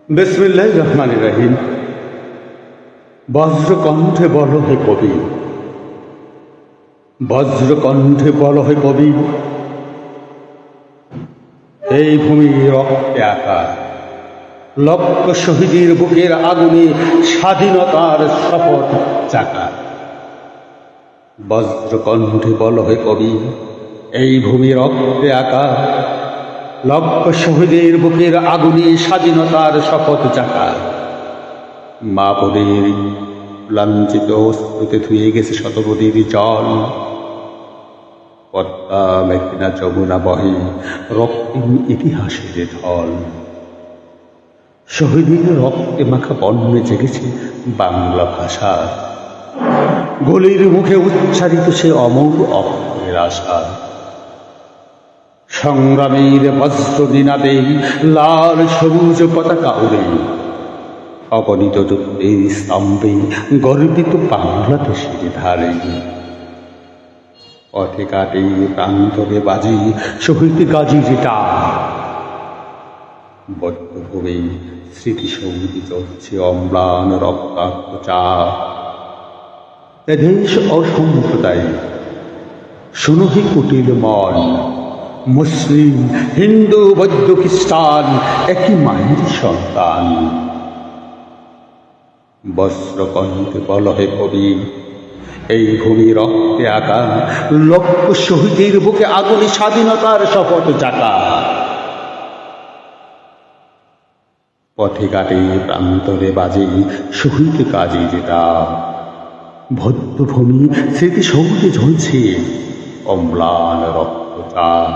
বিসমিল্লাহির রহমানির রহিম। বজ্রকণ্ঠে বল হে কবি, বজ্রকণ্ঠে বল হে কবি, এই ভূমি রক্তে আঁকা লক্ষ শহীদের বুকের আগুনে স্বাধীনতার শপথ চাকা। বজ্রকণ্ঠে বল হে কবি, এই ভূমি রক্তে আঁকা লক্ষ শহীদের বুকের আগুনে স্বাধীনতার শপথ চাকা। মা বোনের লাঞ্ছিত অস্ত্রতে ধুয়ে গেছে শতবদীর জল, পদ্মা মেঘনা যমুনা বহে রক্তিম ইতিহাসের ঢল। শহীদের রক্তে মাখা বন্যে জেগেছে বাংলা ভাষা, গলির মুখে উচ্চারিত সে অমর অক্ষরের আশা। সংগ্রামের বজ্র নিনাদে লাল সবুজ পতাকা উড়ে অগণিত যুদ্ধের স্তম্ভে গর্বিত বাংলাদেশের ধারে। পথে কাটে প্রান্তরে বাজে শহীদ গাজীর ডাক, বদ্ধভূমে স্মৃতিসৌধে চলছে অম্লান রক্তাক্ত চাপ। এদেশ অসম্প্রদায় শুনো হে কুটিল মন, মুসলিম হিন্দু বৌদ্ধ খ্রিস্টান একই মায়ের সন্তান। বজ্রকণ্ঠে বল হে কবি, এই ভূমি রক্তে আঁকা লক্ষ শহীদের বুকে আগুনে স্বাধীনতার শপথ চাকা। পথে ঘাটে প্রান্তরে বাজে শহীদ গাজীর ডাক, বদ্ধভূমি স্মৃতিসৌধে ঝলছে অম্লান রক্তচাপ।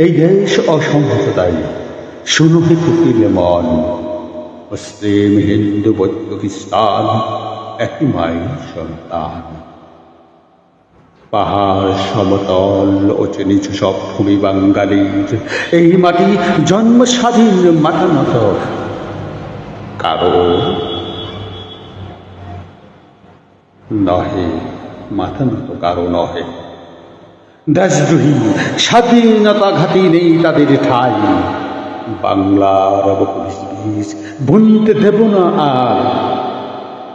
এই দেশ অসম্প্রদায় শুনো হে কুটিল মন, মুসলিম হিন্দু বৌদ্ধ খ্রিস্টান একই মায়ের সন্তান। পাহাড় সমতল উঁচু নিচু সব ভূমি বাঙালির, এই মাটি জন্ম স্বাধীন মাথা নত কারো নহে, মাথা নত কারো নহে। দেশদ্রোহী স্বাধীনতা ঘাতি নেই তাদের ঠাই, বাংলার বীজ বুনতে দেব না আর।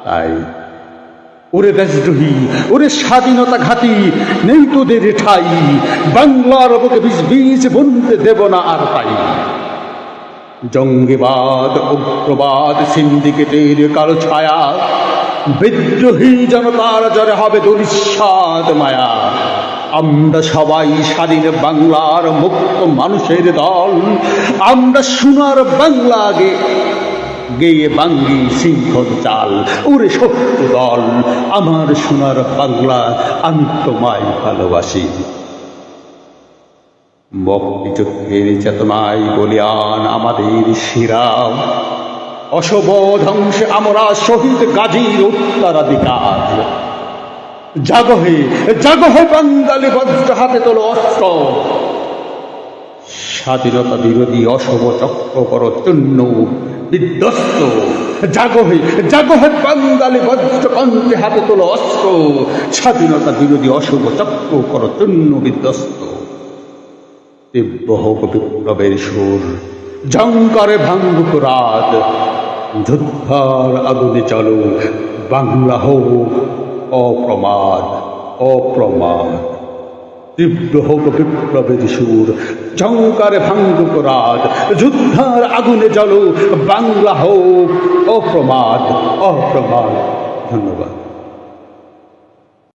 তাই ওরে দেশদ্রোহী, ওরে স্বাধীনতা ঘাতি নেই তোদের ঠাই, বাংলার বুকে বীজ বুনতে দেব না আর। তাই জঙ্গিবাদ উগ্রবাদ সিন্ডিকেটের কালো ছায়া, বিদ্রোহী জনতার জরে হবে দুরিস্বাদ মায়া। আমরা সবাই স্বাধীন বাংলার মুক্ত মানুষের দল, আমরা সোনার বাংলা গেয়ে বাঙ্গি শৃঙ্খল চাল। ওরে শত্রু দল, আমার সোনার বাংলা আমি তোমায় ভালোবাসি। মুক্তিযুদ্ধের চেতনায় বলিয়ান আমাদের শিরা, অশুভ ধ্বংসে আমরা শহীদ গাজীর উত্তরাধিকার। জাগো হে বাঙালি, বজ্র হাতে তোলো অস্ত্র, স্বাধীনতা বিরোধী অশুভ চক্র কর চূর্ণ বিধ্বস্ত। জাগো হে বাঙালি, বজ্র কণ্ঠে হাতে তোলো অস্ত্র, স্বাধীনতা বিরোধী অশুভ চক্র কর চূর্ণ বিধ্বস্ত। তীব্র হোক বিপ্লবের সুর, ঝঙ্কারে ভাঙুক রাত, যুদ্ধার আগুনে চলো বাংলা হোক অপ্রমাদ অপ্রমাদ। তীব্র হোক বিপ্লবের সুর, ঝঙ্কারে ভাঙুক রাত, যুদ্ধার আগুনে জ্বলো বাংলা হোক অপ্রমাদ অপ্রমাদ। ধন্যবাদ।